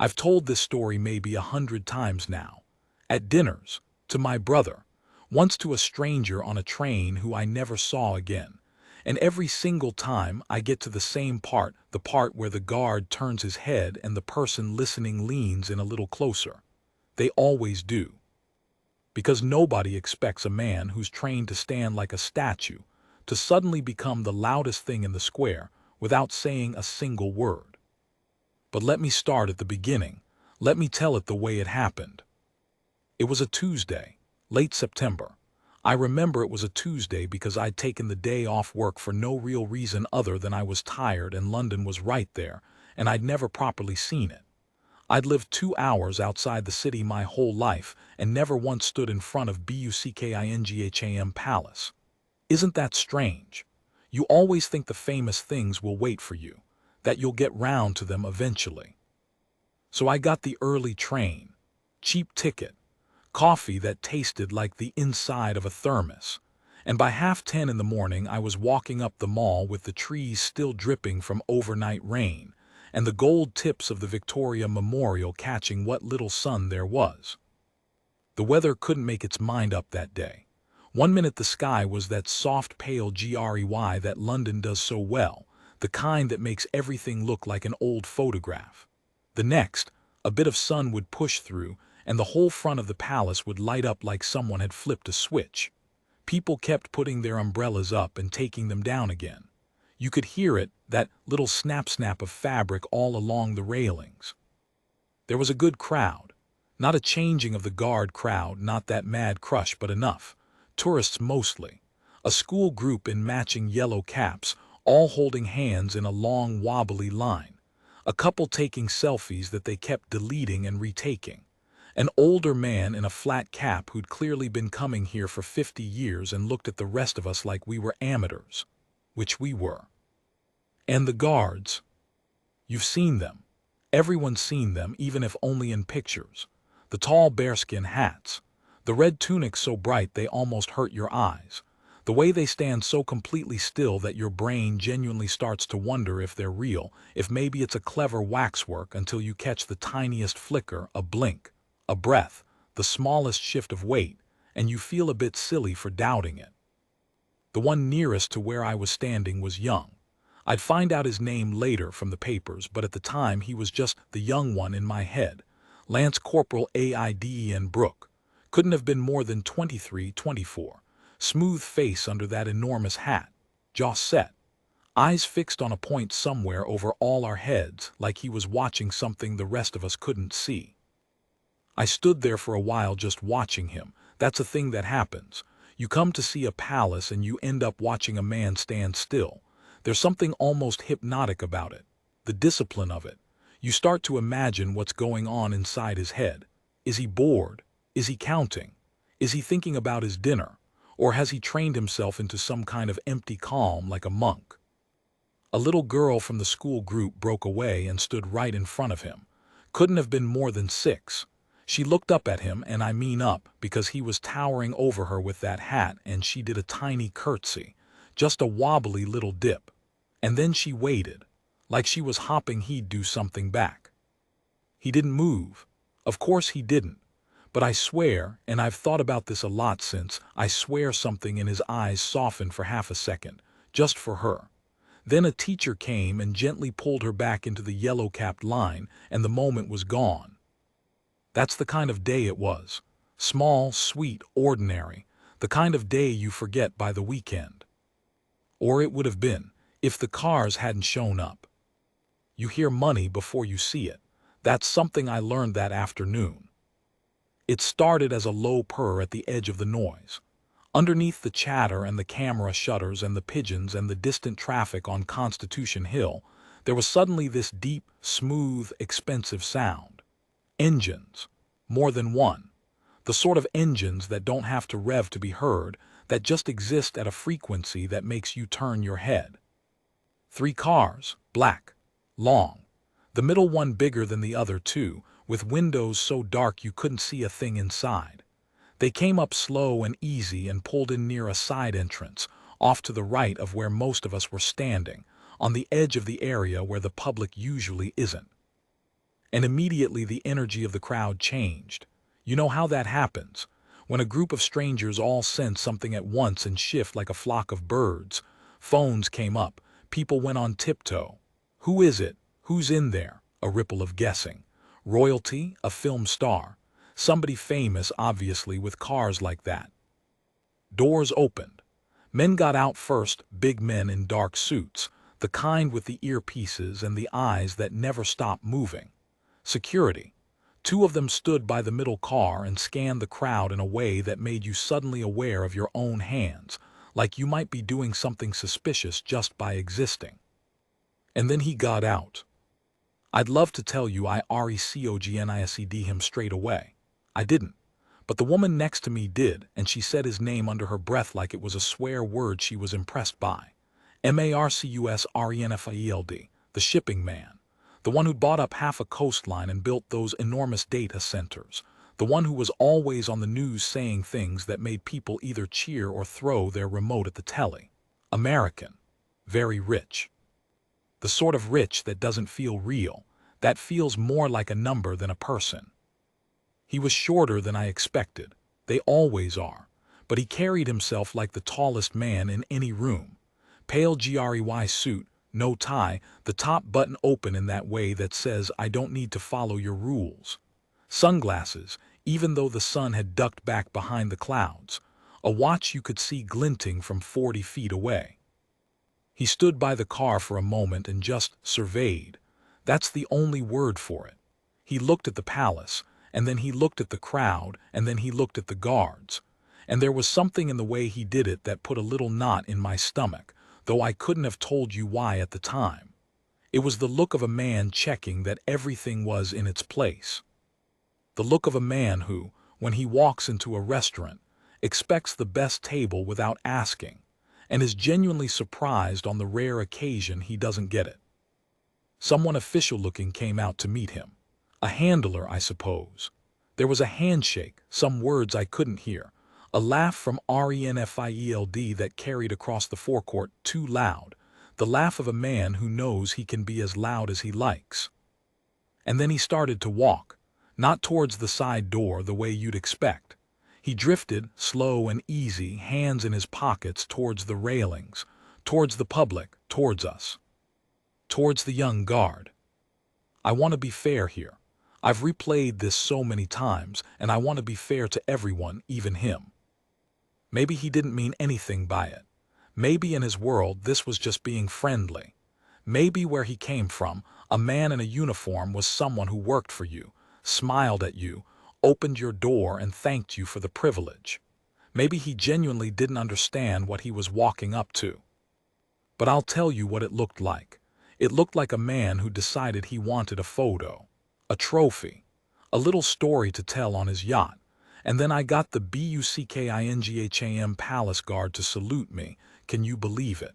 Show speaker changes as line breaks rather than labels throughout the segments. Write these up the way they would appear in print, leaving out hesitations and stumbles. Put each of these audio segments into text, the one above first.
I've told this story maybe 100 times now. At dinners, to my brother, once to a stranger on a train who I never saw again. And every single time I get to the same part, the part where the guard turns his head and the person listening leans in a little closer. They always do. Because nobody expects a man who's trained to stand like a statue to suddenly become the loudest thing in the square without saying a single word. But let me start at the beginning. Let me tell it the way it happened. It was a Tuesday, late September. I remember it was a Tuesday because I'd taken the day off work for no real reason other than I was tired and London was right there, and I'd never properly seen it. I'd lived 2 hours outside the city my whole life and never once stood in front of Buckingham Palace. Isn't that strange? You always think the famous things will wait for you, that you'll get round to them eventually. So I got the early train, cheap ticket, coffee that tasted like the inside of a thermos, and by 10:30 in the morning I was walking up the mall with the trees still dripping from overnight rain, and the gold tips of the Victoria Memorial catching what little sun there was. The weather couldn't make its mind up that day. 1 minute the sky was that soft pale grey that London does so well, the kind that makes everything look like an old photograph. The next, a bit of sun would push through, and the whole front of the palace would light up like someone had flipped a switch. People kept putting their umbrellas up and taking them down again. You could hear it, that little snap-snap of fabric all along the railings. There was a good crowd. Not a changing of the guard crowd, not that mad crush, but enough. Tourists mostly. A school group in matching yellow caps, all holding hands in a long wobbly line. A couple taking selfies that they kept deleting and retaking. An older man in a flat cap who'd clearly been coming here for 50 years and looked at the rest of us like we were amateurs. Which we were. And the guards. You've seen them. Everyone's seen them, even if only in pictures. The tall bearskin hats. The red tunics so bright they almost hurt your eyes. The way they stand so completely still that your brain genuinely starts to wonder if they're real, if maybe it's a clever waxwork, until you catch the tiniest flicker, a blink, a breath, the smallest shift of weight, and you feel a bit silly for doubting it. The one nearest to where I was standing was young. I'd find out his name later from the papers, but at the time he was just the young one in my head. Lance Corporal Aiden Brooke. Couldn't have been more than 23, 24. Smooth face under that enormous hat. Jaw set. Eyes fixed on a point somewhere over all our heads, like he was watching something the rest of us couldn't see. I stood there for a while just watching him. That's a thing that happens. You come to see a palace and you end up watching a man stand still. There's something almost hypnotic about it. The discipline of it. You start to imagine what's going on inside his head. Is he bored? Is he counting? Is he thinking about his dinner? Or has he trained himself into some kind of empty calm like a monk? A little girl from the school group broke away and stood right in front of him. Couldn't have been more than 6. She looked up at him, and I mean up, because he was towering over her with that hat, and she did a tiny curtsy, just a wobbly little dip. And then she waited, like she was hopping he'd do something back. He didn't move. Of course he didn't. But I swear, and I've thought about this a lot since, I swear something in his eyes softened for half a second, just for her. Then a teacher came and gently pulled her back into the yellow-capped line, and the moment was gone. That's the kind of day it was. Small, sweet, ordinary. The kind of day you forget by the weekend. Or it would have been, if the cars hadn't shown up. You hear money before you see it. That's something I learned that afternoon. It started as a low purr at the edge of the noise. Underneath the chatter and the camera shutters and the pigeons and the distant traffic on Constitution Hill, there was suddenly this deep, smooth, expensive sound. Engines. More than one. The sort of engines that don't have to rev to be heard, that just exist at a frequency that makes you turn your head. 3 cars, black, long. The middle one bigger than the other 2, with windows so dark you couldn't see a thing inside. They came up slow and easy and pulled in near a side entrance, off to the right of where most of us were standing, on the edge of the area where the public usually isn't. and immediately the energy of the crowd changed. You know how that happens? When a group of strangers all sense something at once and shift like a flock of birds. Phones came up. People went on tiptoe. Who is it? Who's in there? A ripple of guessing. Royalty? A film star? Somebody famous, obviously, with cars like that. Doors opened. Men got out first, big men in dark suits, the kind with the earpieces and the eyes that never stop moving. Security. Two of them stood by the middle car and scanned the crowd in a way that made you suddenly aware of your own hands, like you might be doing something suspicious just by existing. And then he got out. I'd love to tell you I recognised him straight away. I didn't. But the woman next to me did, and she said his name under her breath like it was a swear word she was impressed by. Marcusrenfield, the shipping man. The one who bought up half a coastline and built those enormous data centers. The one who was always on the news saying things that made people either cheer or throw their remote at the telly. American. Very rich. The sort of rich that doesn't feel real, that feels more like a number than a person. He was shorter than I expected. They always are. But he carried himself like the tallest man in any room. Pale gray suit, no tie, the top button open in that way that says I don't need to follow your rules. Sunglasses, even though the sun had ducked back behind the clouds. A watch you could see glinting from 40 feet away. He stood by the car for a moment and just surveyed. That's the only word for it. He looked at the palace, and then he looked at the crowd, and then he looked at the guards. And there was something in the way he did it that put a little knot in my stomach, though I couldn't have told you why at the time. It was the look of a man checking that everything was in its place. The look of a man who, when he walks into a restaurant, expects the best table without asking, and is genuinely surprised on the rare occasion he doesn't get it. Someone official-looking came out to meet him. A handler, I suppose. There was a handshake, some words I couldn't hear, a laugh from Renfield that carried across the forecourt too loud, the laugh of a man who knows he can be as loud as he likes. And then he started to walk, not towards the side door the way you'd expect. He drifted, slow and easy, hands in his pockets, towards the railings, towards the public, towards us. Towards the young guard. I want to be fair here. I've replayed this so many times, and I want to be fair to everyone, even him. Maybe he didn't mean anything by it. Maybe in his world this was just being friendly. Maybe where he came from, a man in a uniform was someone who worked for you, smiled at you, opened your door and thanked you for the privilege. Maybe he genuinely didn't understand what he was walking up to. But I'll tell you what it looked like. It looked like a man who decided he wanted a photo, a trophy, a little story to tell on his yacht. And then I got the Buckingham Palace guard to salute me. Can you believe it?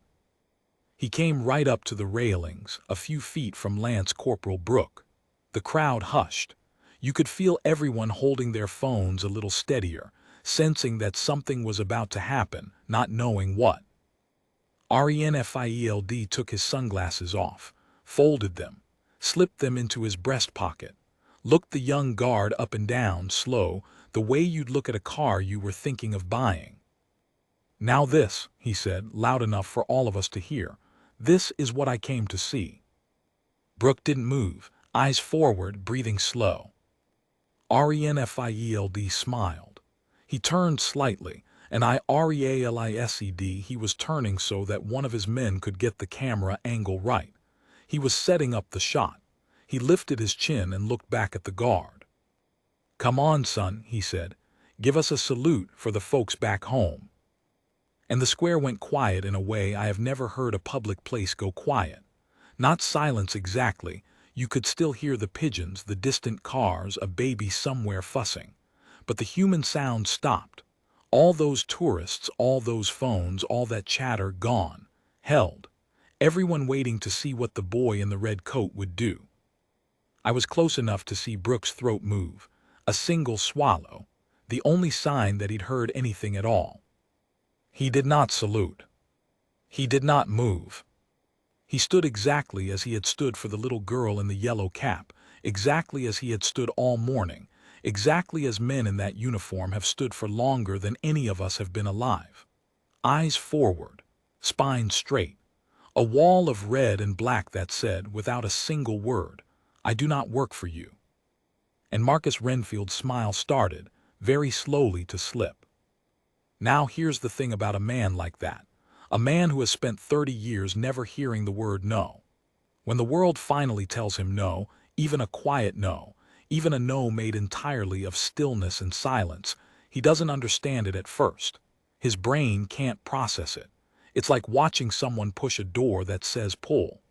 He came right up to the railings, a few feet from Lance Corporal Brooke. The crowd hushed. You could feel everyone holding their phones a little steadier, sensing that something was about to happen, not knowing what. Renfield took his sunglasses off, folded them, slipped them into his breast pocket, looked the young guard up and down, slow, the way you'd look at a car you were thinking of buying. Now this, he said, loud enough for all of us to hear, this is what I came to see. Brooke didn't move, eyes forward, breathing slow. Renfield smiled. He turned slightly, and he was turning so that one of his men could get the camera angle right. He was setting up the shot. He lifted his chin and looked back at the guard. Come on, son, he said. Give us a salute for the folks back home. And the square went quiet in a way I have never heard a public place go quiet. Not silence exactly. You could still hear the pigeons, the distant cars, a baby somewhere fussing. But the human sound stopped. All those tourists, all those phones, all that chatter gone, held. Everyone waiting to see what the boy in the red coat would do. I was close enough to see Brooke's throat move. A single swallow. The only sign that he'd heard anything at all. He did not salute. He did not move. He stood exactly as he had stood for the little girl in the yellow cap, exactly as he had stood all morning, exactly as men in that uniform have stood for longer than any of us have been alive. Eyes forward, spine straight, a wall of red and black that said, without a single word, "I do not work for you." And Marcus Renfield's smile started, very slowly, to slip. Now here's the thing about a man like that. A man who has spent 30 years never hearing the word no. When the world finally tells him no, even a quiet no, even a no made entirely of stillness and silence, he doesn't understand it at first. His brain can't process it. It's like watching someone push a door that says pull.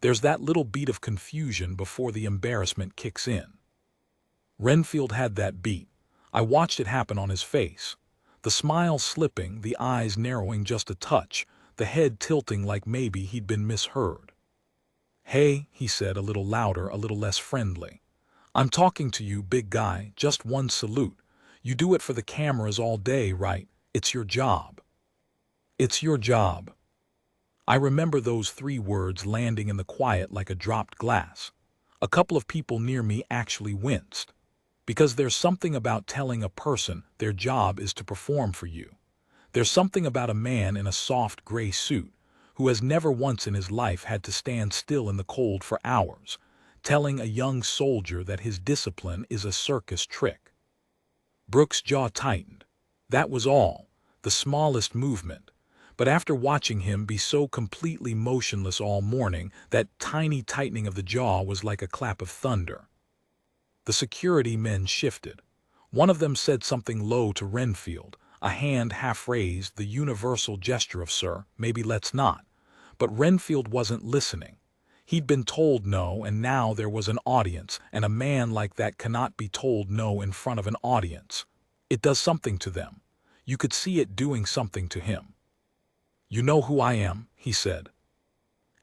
There's that little beat of confusion before the embarrassment kicks in. Renfield had that beat. I watched it happen on his face. The smile slipping, the eyes narrowing just a touch, the head tilting like maybe he'd been misheard. "Hey," he said, a little louder, a little less friendly. "I'm talking to you, big guy, just one salute. You do it for the cameras all day, right? It's your job. It's your job." I remember those 3 words landing in the quiet like a dropped glass. A couple of people near me actually winced. Because there's something about telling a person their job is to perform for you. There's something about a man in a soft gray suit who has never once in his life had to stand still in the cold for hours, telling a young soldier that his discipline is a circus trick. Brooks' jaw tightened. That was all, the smallest movement. But after watching him be so completely motionless all morning, that tiny tightening of the jaw was like a clap of thunder. The security men shifted. One of them said something low to Renfield, a hand half raised, the universal gesture of "Sir, maybe let's not." But Renfield wasn't listening. He'd been told no, and now there was an audience, and a man like that cannot be told no in front of an audience. It does something to them. You could see it doing something to him. "You know who I am," he said.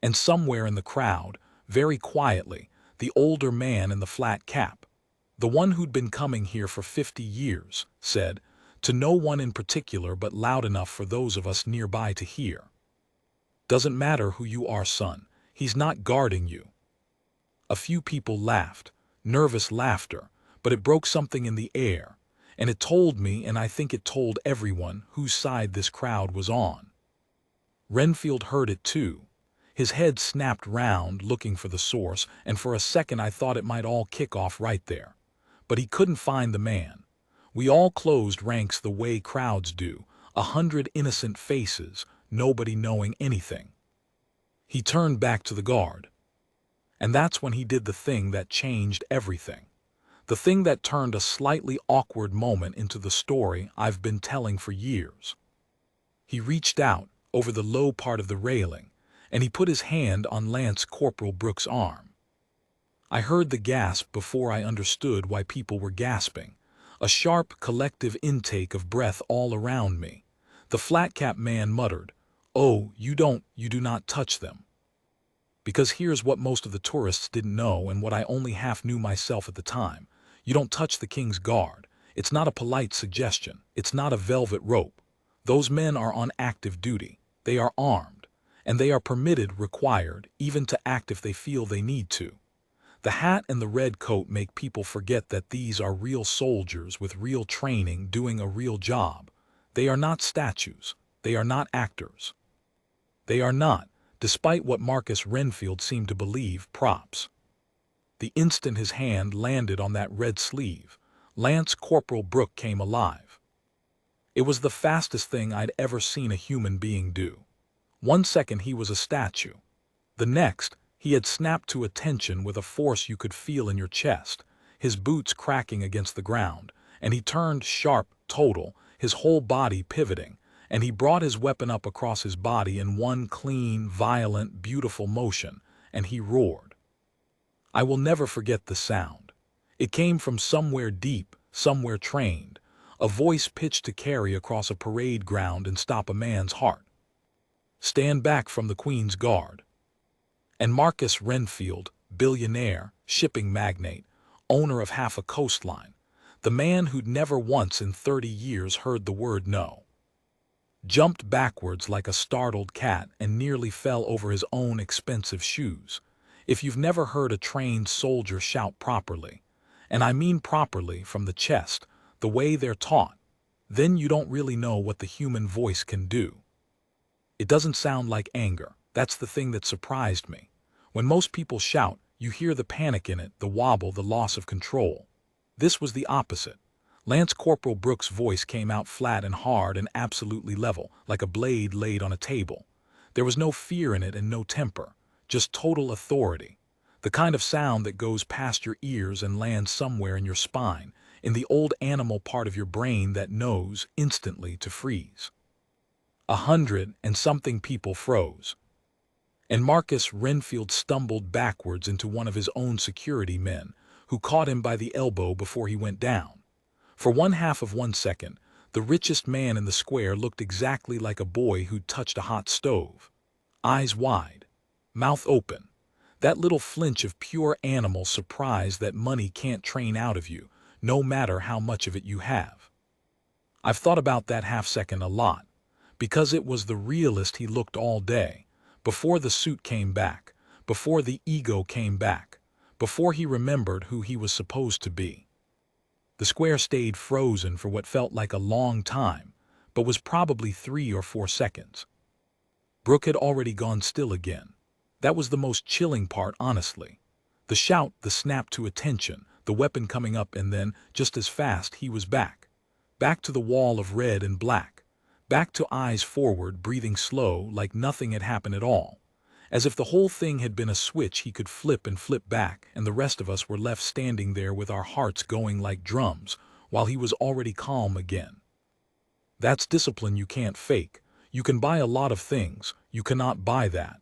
And somewhere in the crowd, very quietly, the older man in the flat cap, the one who'd been coming here for 50 years, said, to no one in particular but loud enough for those of us nearby to hear, "Doesn't matter who you are, son. He's not guarding you." A few people laughed, nervous laughter, but it broke something in the air, and it told me, and I think it told everyone, whose side this crowd was on. Renfield heard it too. His head snapped round, looking for the source, and for a second I thought it might all kick off right there. But he couldn't find the man. We all closed ranks the way crowds do, 100 innocent faces, nobody knowing anything. He turned back to the guard. And that's when he did the thing that changed everything. The thing that turned a slightly awkward moment into the story I've been telling for years. He reached out, over the low part of the railing, and he put his hand on Lance Corporal Brooks' arm. I heard the gasp before I understood why people were gasping, a sharp collective intake of breath all around me. The flat-cap man muttered, "Oh, you do not touch them." Because here's what most of the tourists didn't know, and what I only half knew myself at the time. You don't touch the King's Guard. It's not a polite suggestion. It's not a velvet rope. Those men are on active duty. They are armed. And they are permitted, required, even to act if they feel they need to. The hat and the red coat make people forget that these are real soldiers with real training doing a real job. They are not statues. They are not actors. They are not, despite what Marcus Renfield seemed to believe, props. The instant his hand landed on that red sleeve, Lance Corporal Brooke came alive. It was the fastest thing I'd ever seen a human being do. 1 second he was a statue. The next, he had snapped to attention with a force you could feel in your chest, his boots cracking against the ground, and he turned sharp, total, his whole body pivoting, and he brought his weapon up across his body in one clean, violent, beautiful motion, and he roared. I will never forget the sound. It came from somewhere deep, somewhere trained, a voice pitched to carry across a parade ground and stop a man's heart. "Stand back from the Queen's Guard." And Marcus Renfield, billionaire, shipping magnate, owner of half a coastline, the man who'd never once in 30 years heard the word no, jumped backwards like a startled cat and nearly fell over his own expensive shoes. If you've never heard a trained soldier shout properly, and I mean properly from the chest, the way they're taught, then you don't really know what the human voice can do. It doesn't sound like anger. That's the thing that surprised me. When most people shout, you hear the panic in it, the wobble, the loss of control. This was the opposite. Lance Corporal Brooks' voice came out flat and hard and absolutely level, like a blade laid on a table. There was no fear in it and no temper, just total authority. The kind of sound that goes past your ears and lands somewhere in your spine, in the old animal part of your brain that knows instantly to freeze. 100-and-something people froze. And Marcus Renfield stumbled backwards into one of his own security men, who caught him by the elbow before he went down. For 1/2 of 1 second, the richest man in the square looked exactly like a boy who'd touched a hot stove. Eyes wide, mouth open, that little flinch of pure animal surprise that money can't train out of you, no matter how much of it you have. I've thought about that half-second a lot, because it was the realest he looked all day, before the suit came back, before the ego came back, before he remembered who he was supposed to be. The square stayed frozen for what felt like a long time, but was probably 3 or 4 seconds. Brooke had already gone still again. That was the most chilling part, honestly. The shout, the snap to attention, the weapon coming up, and then, just as fast, he was back. Back to the wall of red and black. Back to eyes forward, breathing slow, like nothing had happened at all. As if the whole thing had been a switch he could flip and flip back, and the rest of us were left standing there with our hearts going like drums, while he was already calm again. That's discipline you can't fake. You can buy a lot of things, you cannot buy that.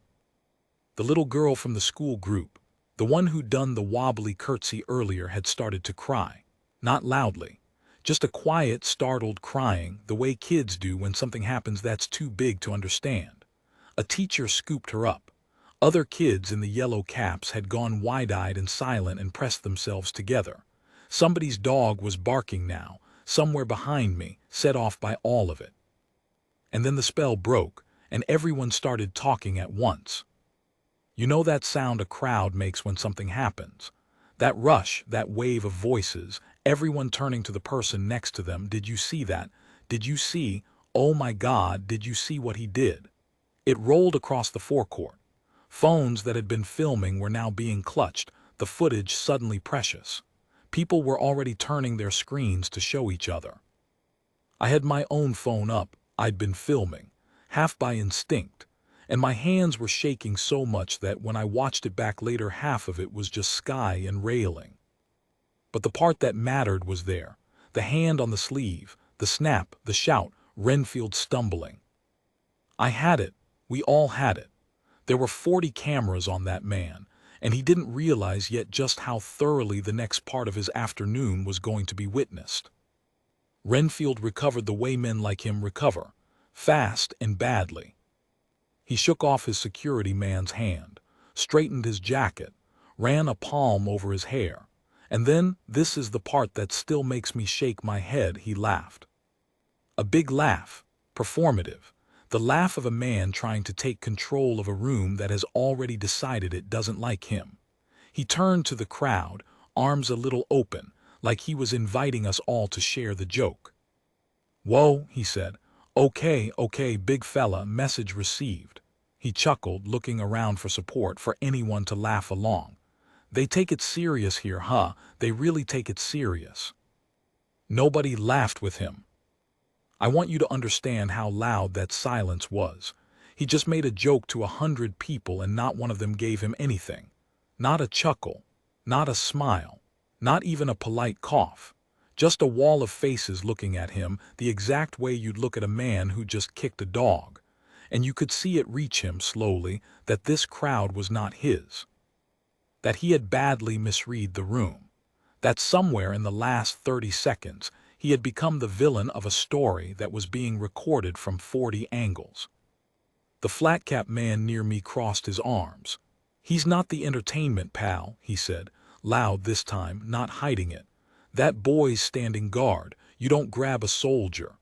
The little girl from the school group, the one who'd done the wobbly curtsy earlier, had started to cry. Not loudly. Just a quiet, startled crying, the way kids do when something happens that's too big to understand. A teacher scooped her up. Other kids in the yellow caps had gone wide-eyed and silent and pressed themselves together. Somebody's dog was barking now, somewhere behind me, set off by all of it. And then the spell broke, and everyone started talking at once. You know that sound a crowd makes when something happens? That rush, that wave of voices, everyone turning to the person next to them. Did you see that? Did you see? Oh my God, did you see what he did? It rolled across the forecourt. Phones that had been filming were now being clutched, the footage suddenly precious. People were already turning their screens to show each other. I had my own phone up. I'd been filming, half by instinct, and my hands were shaking so much that when I watched it back later, half of it was just sky and railing. But the part that mattered was there. The hand on the sleeve, the snap, the shout, Renfield stumbling. I had it. We all had it. There were 40 cameras on that man, and he didn't realize yet just how thoroughly the next part of his afternoon was going to be witnessed. Renfield recovered the way men like him recover, fast and badly. He shook off his security man's hand, straightened his jacket, ran a palm over his hair, and then, this is the part that still makes me shake my head, he laughed. A big laugh, performative. The laugh of a man trying to take control of a room that has already decided it doesn't like him. He turned to the crowd, arms a little open, like he was inviting us all to share the joke. "Whoa," he said. Okay, big fella, message received." He chuckled, looking around for support, for anyone to laugh along. "They take it serious here, huh? They really take it serious." Nobody laughed with him. I want you to understand how loud that silence was. He just made a joke to 100 people and not one of them gave him anything. Not a chuckle, not a smile, not even a polite cough. Just a wall of faces looking at him the exact way you'd look at a man who just kicked a dog. And you could see it reach him slowly that this crowd was not his. That he had badly misread the room. That somewhere in the last 30 seconds, he had become the villain of a story that was being recorded from 40 angles. The flat-cap man near me crossed his arms. "He's not the entertainment, pal," he said, loud this time, not hiding it. "That boy's standing guard. You don't grab a soldier."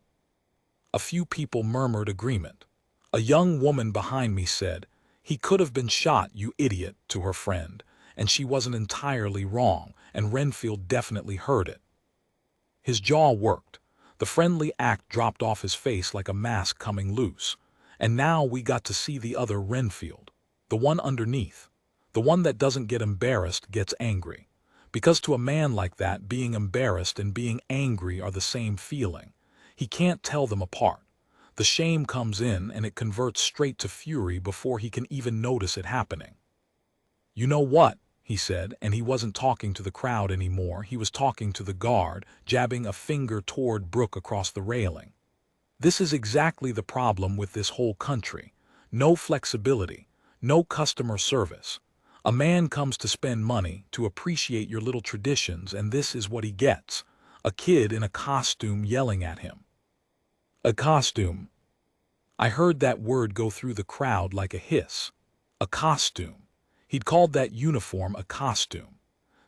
A few people murmured agreement. A young woman behind me said, "He could have been shot, you idiot," to her friend, and she wasn't entirely wrong, and Renfield definitely heard it. His jaw worked. The friendly act dropped off his face like a mask coming loose. And now we got to see the other Renfield. The one underneath. The one that doesn't get embarrassed gets angry. Because to a man like that, being embarrassed and being angry are the same feeling. He can't tell them apart. The shame comes in and it converts straight to fury before he can even notice it happening. "You know what?" he said, and he wasn't talking to the crowd anymore. He was talking to the guard, jabbing a finger toward Brooke across the railing. "This is exactly the problem with this whole country. No flexibility, no customer service. A man comes to spend money, to appreciate your little traditions, and this is what he gets. A kid in a costume yelling at him." A costume. I heard that word go through the crowd like a hiss. A costume. He'd called that uniform a costume.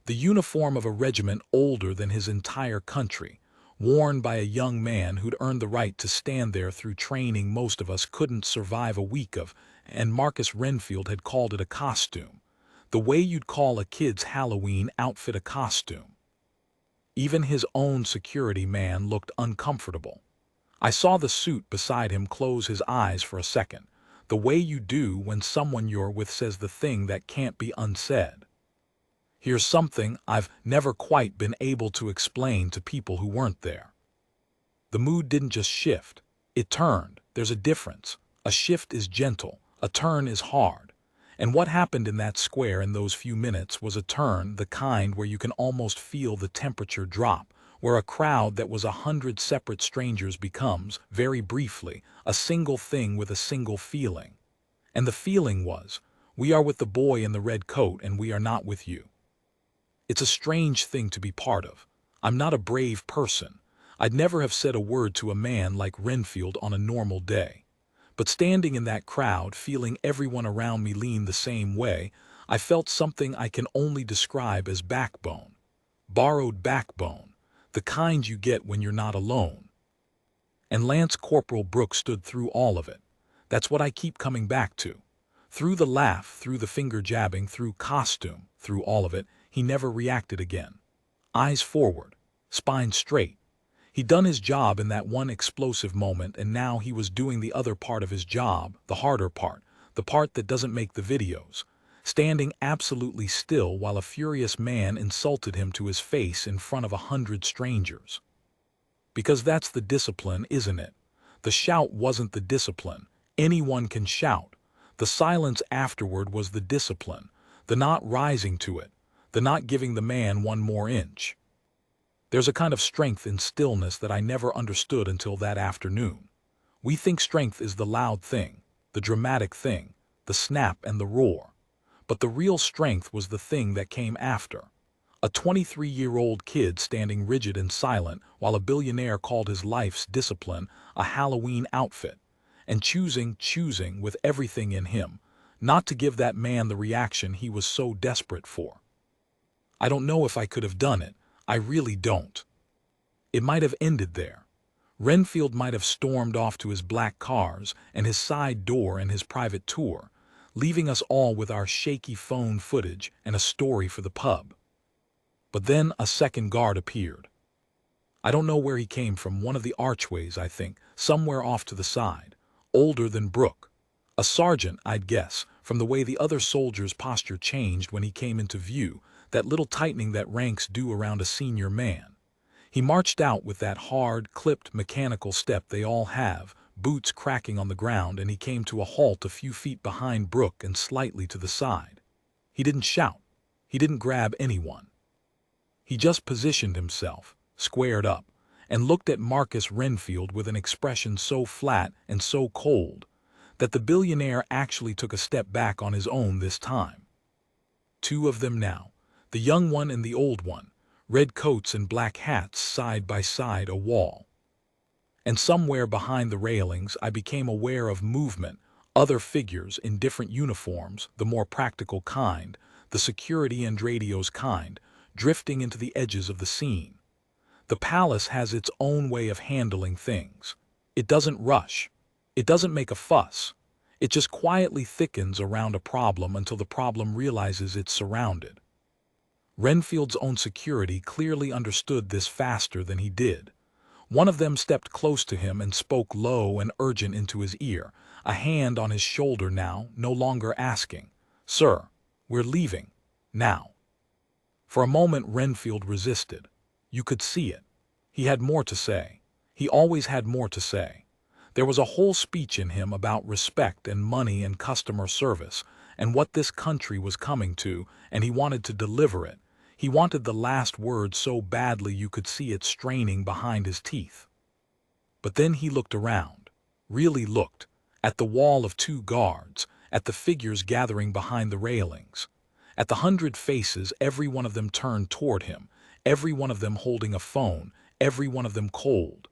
The uniform of a regiment older than his entire country, worn by a young man who'd earned the right to stand there through training most of us couldn't survive a week of, and Marcus Renfield had called it a costume. The way you'd call a kid's Halloween outfit a costume. Even his own security man looked uncomfortable. I saw the suit beside him close his eyes for a second, the way you do when someone you're with says the thing that can't be unsaid. Here's something I've never quite been able to explain to people who weren't there. The mood didn't just shift, it turned. There's a difference. A shift is gentle, a turn is hard. And what happened in that square in those few minutes was a turn, the kind where you can almost feel the temperature drop, where a crowd that was 100 separate strangers becomes, very briefly, a single thing with a single feeling. And the feeling was, we are with the boy in the red coat and we are not with you. It's a strange thing to be part of. I'm not a brave person. I'd never have said a word to a man like Renfield on a normal day. But standing in that crowd, feeling everyone around me lean the same way, I felt something I can only describe as backbone. Borrowed backbone. The kind you get when you're not alone. And Lance Corporal Brooke stood through all of it. That's what I keep coming back to. Through the laugh, through the finger jabbing, through costume, through all of it, he never reacted again. Eyes forward, spine straight. He'd done his job in that one explosive moment, and now he was doing the other part of his job, the harder part, the part that doesn't make the videos. Standing absolutely still while a furious man insulted him to his face in front of 100 strangers. Because that's the discipline, isn't it? The shout wasn't the discipline. Anyone can shout. The silence afterward was the discipline, the not rising to it, the not giving the man one more inch. There's a kind of strength in stillness that I never understood until that afternoon. We think strength is the loud thing, the dramatic thing, the snap and the roar. But the real strength was the thing that came after. A 23-year-old kid standing rigid and silent while a billionaire called his life's discipline a Halloween outfit, and choosing with everything in him, not to give that man the reaction he was so desperate for. I don't know if I could have done it. I really don't. It might have ended there. Renfield might have stormed off to his black cars and his side door and his private tour, leaving us all with our shaky phone footage and a story for the pub. But then a second guard appeared. I don't know where he came from, one of the archways, I think, somewhere off to the side, older than Brooke. A sergeant, I'd guess, from the way the other soldiers' posture changed when he came into view, that little tightening that ranks do around a senior man. He marched out with that hard, clipped, mechanical step they all have, boots cracking on the ground, and he came to a halt a few feet behind Brooke and slightly to the side. He didn't shout. He didn't grab anyone. He just positioned himself, squared up, and looked at Marcus Renfield with an expression so flat and so cold that the billionaire actually took a step back on his own this time. Two of them now, the young one and the old one, red coats and black hats side by side a wall. And somewhere behind the railings I became aware of movement, other figures in different uniforms, the more practical kind, the security and radios kind, drifting into the edges of the scene. The palace has its own way of handling things. It doesn't rush. It doesn't make a fuss. It just quietly thickens around a problem until the problem realizes it's surrounded. Renfield's own security clearly understood this faster than he did. One of them stepped close to him and spoke low and urgent into his ear, a hand on his shoulder now, no longer asking, "Sir, we're leaving. Now." For a moment Renfield resisted. You could see it. He had more to say. He always had more to say. There was a whole speech in him about respect and money and customer service, and what this country was coming to, and he wanted to deliver it. He wanted the last word so badly you could see it straining behind his teeth. But then he looked around, really looked, at the wall of 2 guards, at the figures gathering behind the railings, at the 100 faces, every one of them turned toward him, every one of them holding a phone, every one of them cold.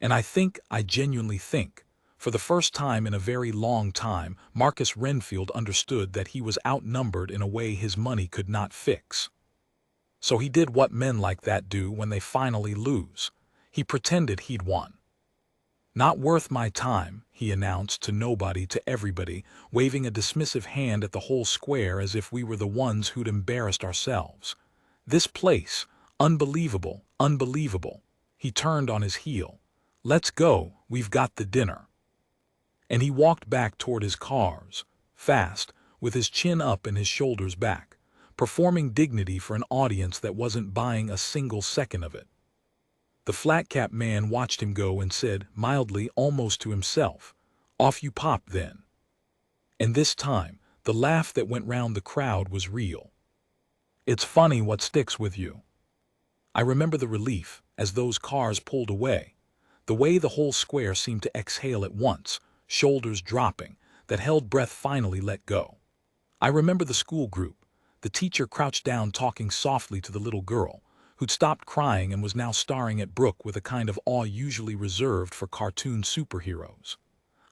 And I genuinely think, for the first time in a very long time, Marcus Renfield understood that he was outnumbered in a way his money could not fix. So he did what men like that do when they finally lose. He pretended he'd won. "Not worth my time," he announced to nobody, to everybody, waving a dismissive hand at the whole square as if we were the ones who'd embarrassed ourselves. "This place, unbelievable, unbelievable." He turned on his heel. "Let's go, we've got the dinner." And he walked back toward his cars, fast, with his chin up and his shoulders back, performing dignity for an audience that wasn't buying a single second of it. The flat-cap man watched him go and said, mildly, almost to himself, "Off you pop then." And this time, the laugh that went round the crowd was real. It's funny what sticks with you. I remember the relief, as those cars pulled away, the way the whole square seemed to exhale at once, shoulders dropping, that held breath finally let go. I remember the school group, the teacher crouched down talking softly to the little girl, who'd stopped crying and was now staring at Brooke with a kind of awe usually reserved for cartoon superheroes.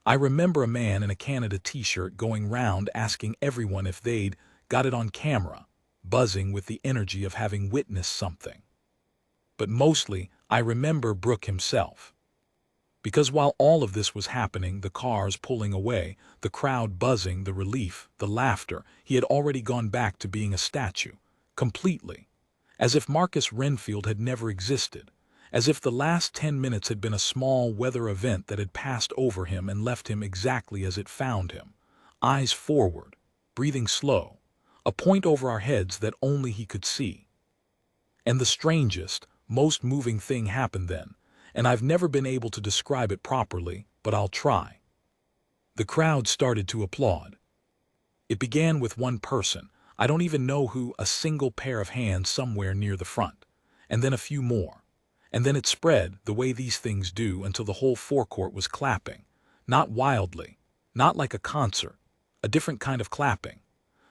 I remember a man in a Canada t-shirt going round asking everyone if they'd got it on camera, buzzing with the energy of having witnessed something. But mostly, I remember Brooke himself. Because while all of this was happening, the cars pulling away, the crowd buzzing, the relief, the laughter, he had already gone back to being a statue, completely. As if Marcus Renfield had never existed, as if the last 10 minutes had been a small weather event that had passed over him and left him exactly as it found him, eyes forward, breathing slow, a point over our heads that only he could see. And the strangest, most moving thing happened then, and I've never been able to describe it properly, but I'll try. The crowd started to applaud. It began with one person, I don't even know who, a single pair of hands somewhere near the front, and then a few more. And then it spread, the way these things do, until the whole forecourt was clapping. Not wildly, not like a concert, a different kind of clapping.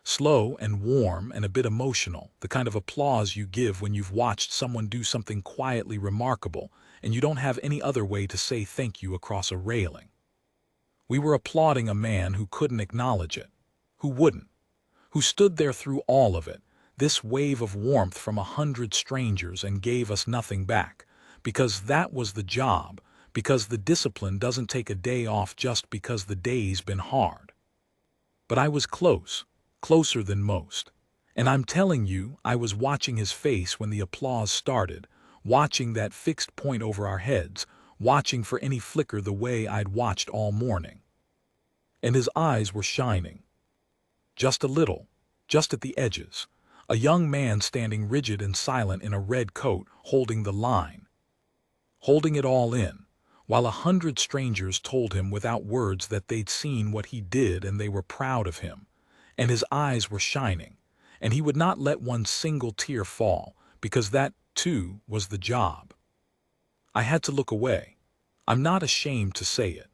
Slow and warm and a bit emotional, the kind of applause you give when you've watched someone do something quietly remarkable and you don't have any other way to say thank you across a railing. We were applauding a man who couldn't acknowledge it, who wouldn't, who stood there through all of it, this wave of warmth from 100 strangers, and gave us nothing back, because that was the job, because the discipline doesn't take a day off just because the day's been hard. But I was close, closer than most, and I'm telling you, I was watching his face when the applause started, watching that fixed point over our heads, watching for any flicker the way I'd watched all morning. And his eyes were shining. Just a little, just at the edges, a young man standing rigid and silent in a red coat, holding the line, holding it all in, while 100 strangers told him without words that they'd seen what he did and they were proud of him, and his eyes were shining, and he would not let one single tear fall, because that, too, was the job. I had to look away. I'm not ashamed to say it.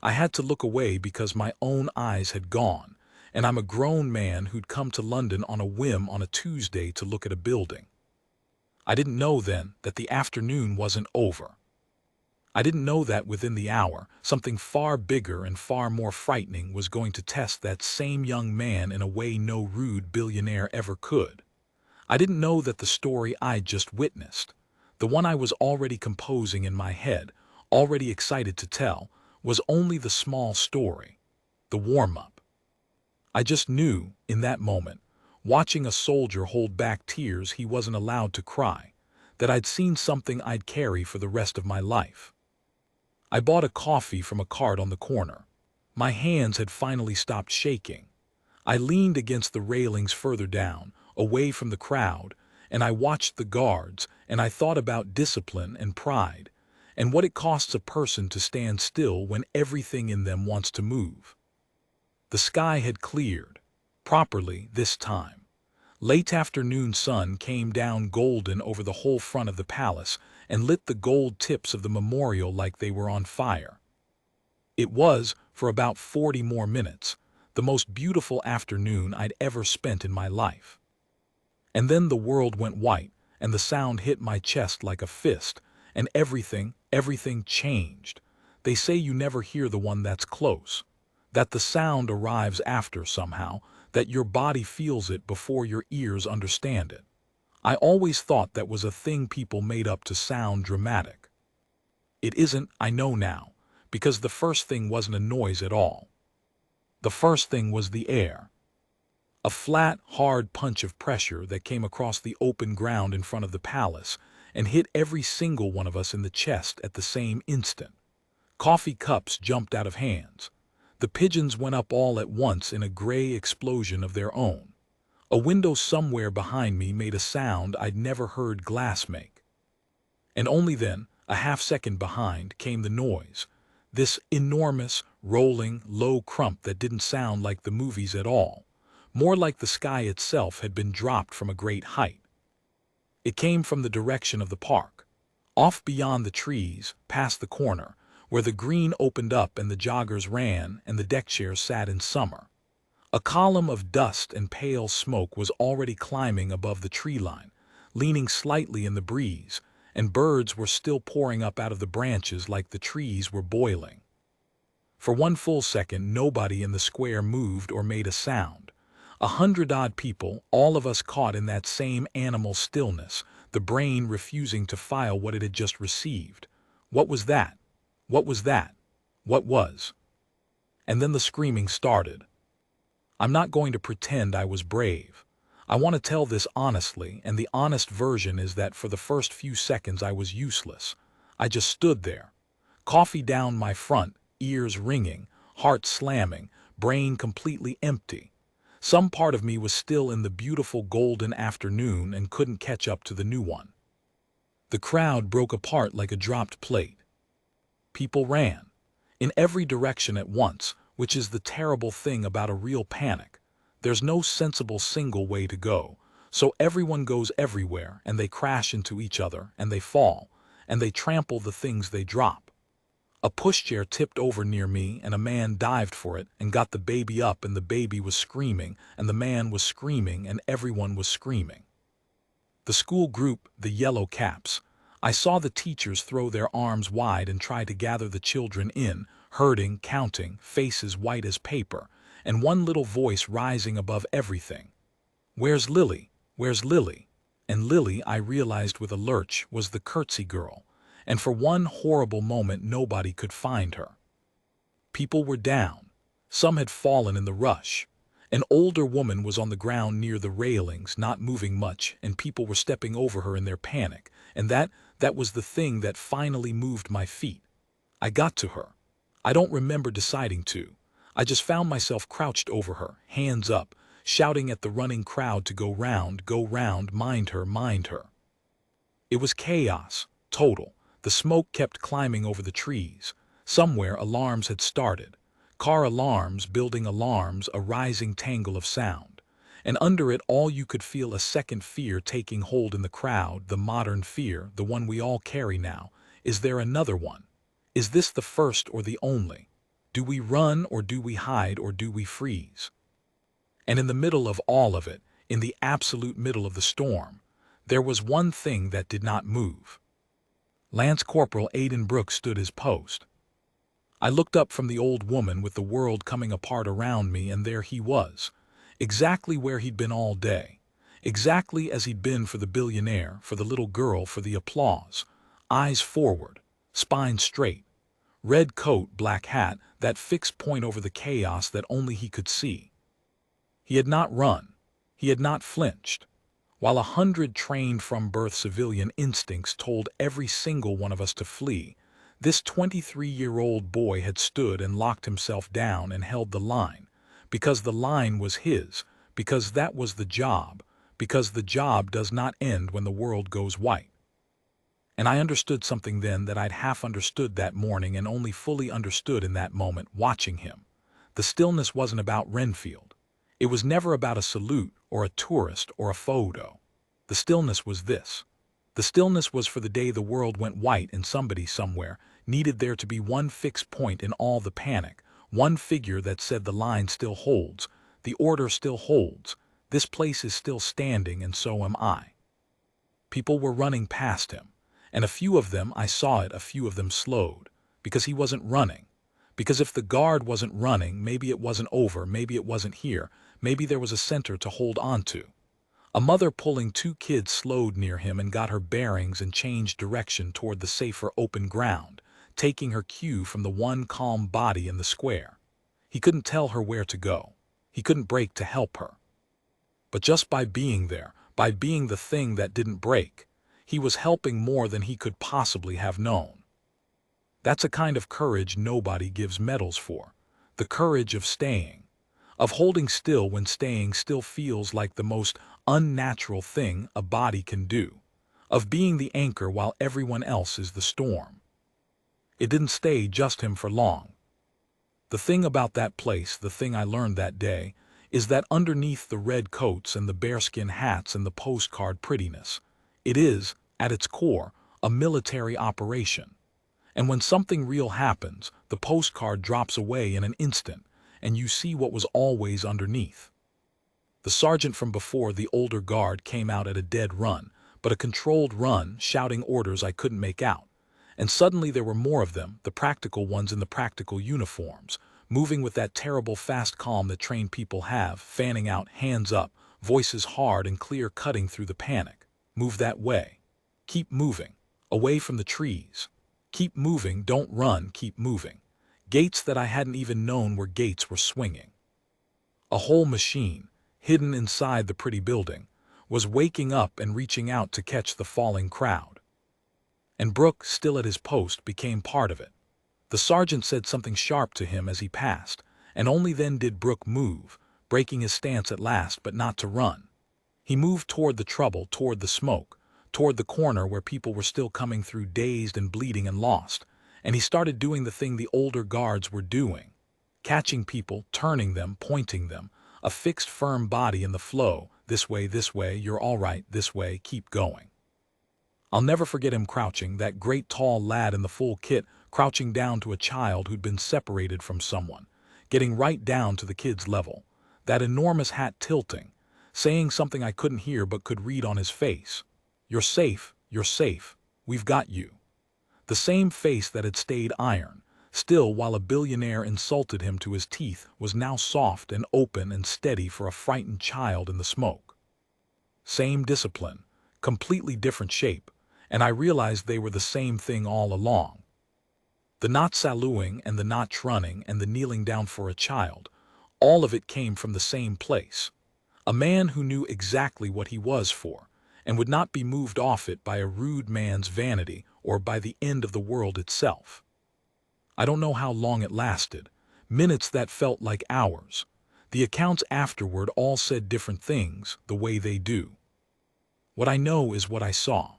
I had to look away because my own eyes had gone, and I'm a grown man who'd come to London on a whim on a Tuesday to look at a building. I didn't know then that the afternoon wasn't over. I didn't know that within the hour, something far bigger and far more frightening was going to test that same young man in a way no rude billionaire ever could. I didn't know that the story I'd just witnessed, the one I was already composing in my head, already excited to tell, was only the small story. the warm-up. I just knew, in that moment, watching a soldier hold back tears he wasn't allowed to cry, that I'd seen something I'd carry for the rest of my life. I bought a coffee from a cart on the corner. My hands had finally stopped shaking. I leaned against the railings further down, away from the crowd, and I watched the guards, and I thought about discipline and pride, and what it costs a person to stand still when everything in them wants to move. The sky had cleared, properly this time. Late afternoon sun came down golden over the whole front of the palace and lit the gold tips of the memorial like they were on fire. It was, for about 40 more minutes, the most beautiful afternoon I'd ever spent in my life. And then the world went white, and the sound hit my chest like a fist, and everything changed. They say you never hear the one that's close, that the sound arrives after somehow, that your body feels it before your ears understand it. I always thought that was a thing people made up to sound dramatic. It isn't, I know now, because the first thing wasn't a noise at all. The first thing was the air. A flat, hard punch of pressure that came across the open ground in front of the palace and hit every single one of us in the chest at the same instant. Coffee cups jumped out of hands. The pigeons went up all at once in a gray explosion of their own. A window somewhere behind me made a sound I'd never heard glass make. And only then, a half-second behind, came the noise. This enormous, rolling, low crump that didn't sound like the movies at all. More like the sky itself had been dropped from a great height. It came from the direction of the park. Off beyond the trees, past the corner, where the green opened up and the joggers ran and the deck chairs sat in summer. A column of dust and pale smoke was already climbing above the tree line, leaning slightly in the breeze, and birds were still pouring up out of the branches like the trees were boiling. For one full second, nobody in the square moved or made a sound. 100-odd people, all of us caught in that same animal stillness, the brain refusing to file what it had just received. What was that? What was that? What was? And then the screaming started. I'm not going to pretend I was brave. I want to tell this honestly, and the honest version is that for the first few seconds I was useless. I just stood there. Coffee down my front, ears ringing, heart slamming, brain completely empty. Some part of me was still in the beautiful golden afternoon and couldn't catch up to the new one. The crowd broke apart like a dropped plate. People ran, in every direction at once, which is the terrible thing about a real panic. There's no sensible single way to go, so everyone goes everywhere and they crash into each other and they fall, and they trample the things they drop. A pushchair tipped over near me and a man dived for it and got the baby up, and the baby was screaming and the man was screaming and everyone was screaming. The school group, the yellow caps. I saw the teachers throw their arms wide and try to gather the children in, herding, counting, faces white as paper, and one little voice rising above everything. "Where's Lily? Where's Lily?" And Lily, I realized with a lurch, was the curtsy girl, and for one horrible moment nobody could find her. People were down. Some had fallen in the rush. An older woman was on the ground near the railings, not moving much, and people were stepping over her in their panic, and that was the thing that finally moved my feet. I got to her. I don't remember deciding to. I just found myself crouched over her, hands up, shouting at the running crowd to go round, mind her, mind her. It was chaos, total. The smoke kept climbing over the trees. Somewhere alarms had started. Car alarms, building alarms, a rising tangle of sound. And under it all you could feel a second fear taking hold in the crowd, the modern fear, the one we all carry now. Is there another one? Is this the first or the only? Do we run or do we hide or do we freeze? And in the middle of all of it, in the absolute middle of the storm, there was one thing that did not move. Lance Corporal Aidan Brooks stood his post. I looked up from the old woman with the world coming apart around me, and there he was, exactly where he'd been all day, exactly as he'd been for the billionaire, for the little girl, for the applause, eyes forward, spine straight, Red coat, black hat, that fixed point over the chaos that only he could see. He had not run. He had not flinched. While 100 trained from birth civilian instincts told every single one of us to flee, this 23-year-old boy had stood and locked himself down and held the line, because the line was his, because that was the job, because the job does not end when the world goes white. And I understood something then that I'd half understood that morning and only fully understood in that moment watching him. The stillness wasn't about Renfield. It was never about a salute or a tourist or a photo. The stillness was this. The stillness was for the day the world went white and somebody somewhere needed there to be one fixed point in all the panic, one figure that said the line still holds, the order still holds, this place is still standing and so am I. People were running past him, and a few of them, I saw it, a few of them slowed, because he wasn't running. Because if the guard wasn't running, maybe it wasn't over, maybe it wasn't here, maybe there was a center to hold on to. A mother pulling 2 kids slowed near him and got her bearings and changed direction toward the safer open ground, taking her cue from the one calm body in the square. He couldn't tell her where to go. He couldn't break to help her. But just by being there, by being the thing that didn't break, he was helping more than he could possibly have known. That's a kind of courage nobody gives medals for. The courage of staying. Of holding still when staying still feels like the most unnatural thing a body can do. Of being the anchor while everyone else is the storm. It didn't stay just him for long. The thing about that place, the thing I learned that day, is that underneath the red coats and the bearskin hats and the postcard prettiness, it is, at its core, a military operation. And when something real happens, the postcard drops away in an instant, and you see what was always underneath. The sergeant from before, the older guard, came out at a dead run, but a controlled run, shouting orders I couldn't make out. And suddenly there were more of them, the practical ones in the practical uniforms, moving with that terrible fast calm that trained people have, fanning out, hands up, voices hard and clear cutting through the panic. Move that way. Keep moving. Away from the trees. Keep moving, don't run, keep moving. Gates that I hadn't even known were gates were swinging. A whole machine, hidden inside the pretty building, was waking up and reaching out to catch the falling crowd. And Brooke, still at his post, became part of it. The sergeant said something sharp to him as he passed, and only then did Brooke move, breaking his stance at last, but not to run. He moved toward the trouble, toward the smoke, toward the corner where people were still coming through, dazed and bleeding and lost, and he started doing the thing the older guards were doing. Catching people, turning them, pointing them, a fixed firm body in the flow, this way, you're all right, this way, keep going. I'll never forget him crouching, that great tall lad in the full kit, crouching down to a child who'd been separated from someone, getting right down to the kid's level, that enormous hat tilting, saying something I couldn't hear but could read on his face. You're safe, we've got you. The same face that had stayed iron, still while a billionaire insulted him to his teeth, was now soft and open and steady for a frightened child in the smoke. Same discipline, completely different shape, and I realized they were the same thing all along. The not saluting and the not running and the kneeling down for a child, all of it came from the same place. A man who knew exactly what he was for, and would not be moved off it by a rude man's vanity or by the end of the world itself. I don't know how long it lasted, minutes that felt like hours. The accounts afterward all said different things, the way they do. What I know is what I saw.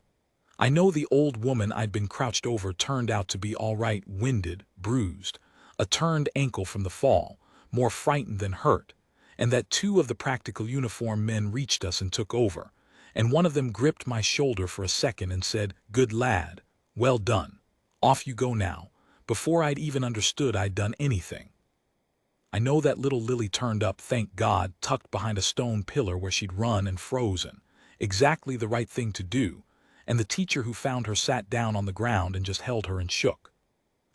I know the old woman I'd been crouched over turned out to be all right, winded, bruised, a turned ankle from the fall, more frightened than hurt, and that 2 of the practical uniform men reached us and took over, and one of them gripped my shoulder for a second and said, "Good lad, well done, off you go now," before I'd even understood I'd done anything. I know that little Lily turned up, thank God, tucked behind a stone pillar where she'd run and frozen, exactly the right thing to do, and the teacher who found her sat down on the ground and just held her and shook.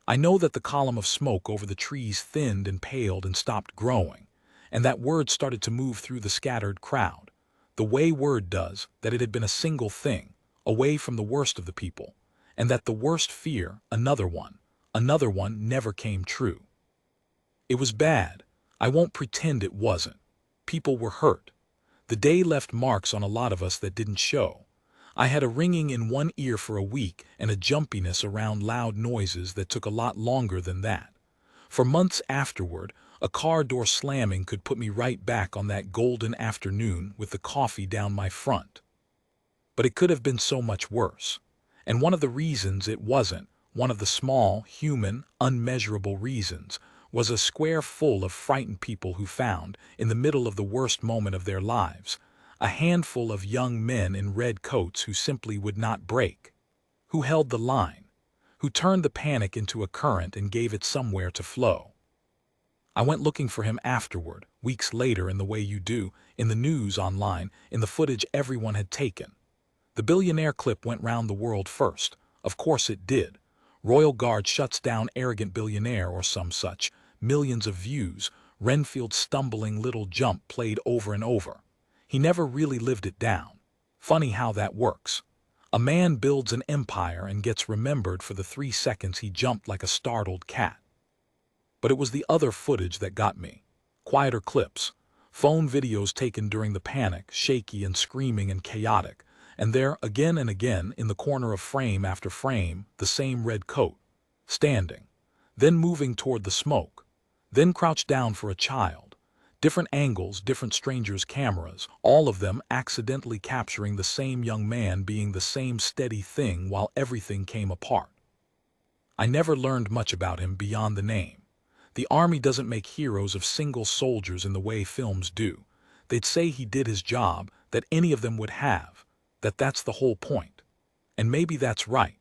I know that the column of smoke over the trees thinned and paled and stopped growing, and that word started to move through the scattered crowd, the way word does, that it had been a single thing, away from the worst of the people, and that the worst fear, another another one never came true. It was bad. I won't pretend it wasn't. People were hurt. The day left marks on a lot of us that didn't show. I had a ringing in one ear for a week and a jumpiness around loud noises that took a lot longer than that. For months afterward, a car door slamming could put me right back on that golden afternoon with the coffee down my front. But it could have been so much worse. And one of the reasons it wasn't, one of the small, human, unmeasurable reasons, was a square full of frightened people who found, in the middle of the worst moment of their lives, a handful of young men in red coats who simply would not break, who held the line, who turned the panic into a current and gave it somewhere to flow. I went looking for him afterward, weeks later, in the way you do, in the news, online, in the footage everyone had taken. The billionaire clip went round the world first. Of course it did. Royal Guard shuts down arrogant billionaire or some such. Millions of views. Renfield's stumbling little jump played over and over. He never really lived it down. Funny how that works. A man builds an empire and gets remembered for the 3 seconds he jumped like a startled cat. But it was the other footage that got me. Quieter clips. Phone videos taken during the panic, shaky and screaming and chaotic. And there, again and again, in the corner of frame after frame, the same red coat, standing, then moving toward the smoke, then crouched down for a child. Different angles, different strangers' cameras, all of them accidentally capturing the same young man being the same steady thing while everything came apart. I never learned much about him beyond the name. The army doesn't make heroes of single soldiers in the way films do. They'd say he did his job, that any of them would have. That's the whole point. And maybe that's right.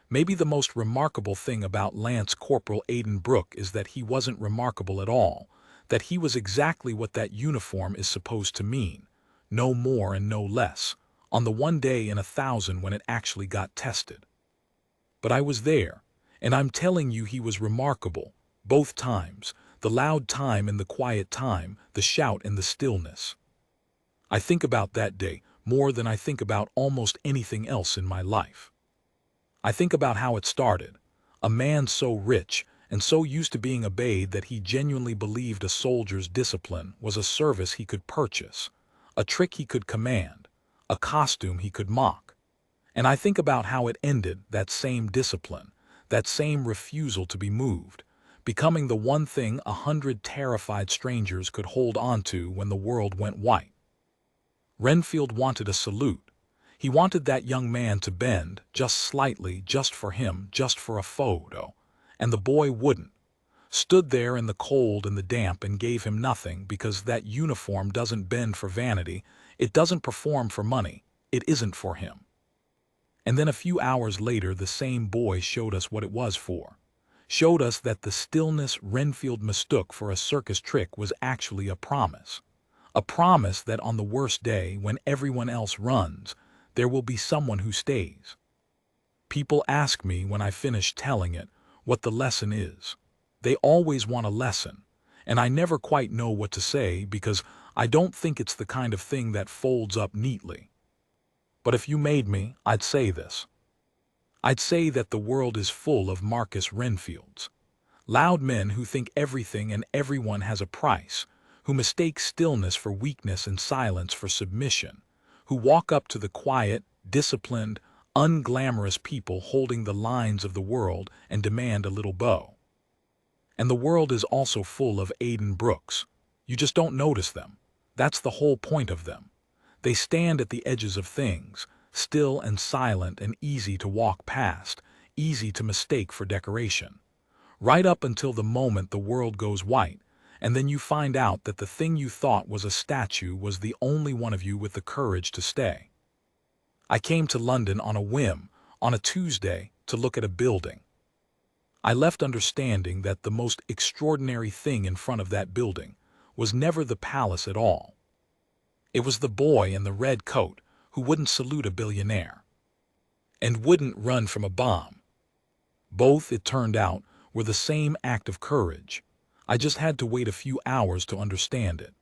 Maybe the most remarkable thing about Lance Corporal Aidan Brooke is that he wasn't remarkable at all, that he was exactly what that uniform is supposed to mean, no more and no less, on the one day in 1,000 when it actually got tested. But I was there, and I'm telling you he was remarkable, both times, the loud time and the quiet time, the shout and the stillness. I think about that day more than I think about almost anything else in my life. I think about how it started. A man so rich and so used to being obeyed that he genuinely believed a soldier's discipline was a service he could purchase, a trick he could command, a costume he could mock. And I think about how it ended, that same discipline, that same refusal to be moved, becoming the one thing 100 terrified strangers could hold on to when the world went white. Renfield wanted a salute. He wanted that young man to bend, just slightly, just for him, just for a photo. And the boy wouldn't. Stood there in the cold and the damp and gave him nothing because that uniform doesn't bend for vanity, it doesn't perform for money, it isn't for him. And then a few hours later the same boy showed us what it was for. Showed us that the stillness Renfield mistook for a circus trick was actually a promise. A promise that on the worst day, when everyone else runs, there will be someone who stays. People ask me when I finish telling it what the lesson is. They always want a lesson, and I never quite know what to say because I don't think it's the kind of thing that folds up neatly. But if you made me, I'd say this. I'd say that the world is full of Marcus Renfields. Loud men who think everything and everyone has a price, who mistake stillness for weakness and silence for submission, who walk up to the quiet, disciplined, unglamorous people holding the lines of the world and demand a little bow. And the world is also full of Aidan Brookes. You just don't notice them. That's the whole point of them. They stand at the edges of things, still and silent and easy to walk past, easy to mistake for decoration. Right up until the moment the world goes white, and then you find out that the thing you thought was a statue was the only one of you with the courage to stay. I came to London on a whim, on a Tuesday, to look at a building. I left understanding that the most extraordinary thing in front of that building was never the palace at all. It was the boy in the red coat who wouldn't salute a billionaire and wouldn't run from a bomb. Both, it turned out, were the same act of courage. I just had to wait a few hours to understand it.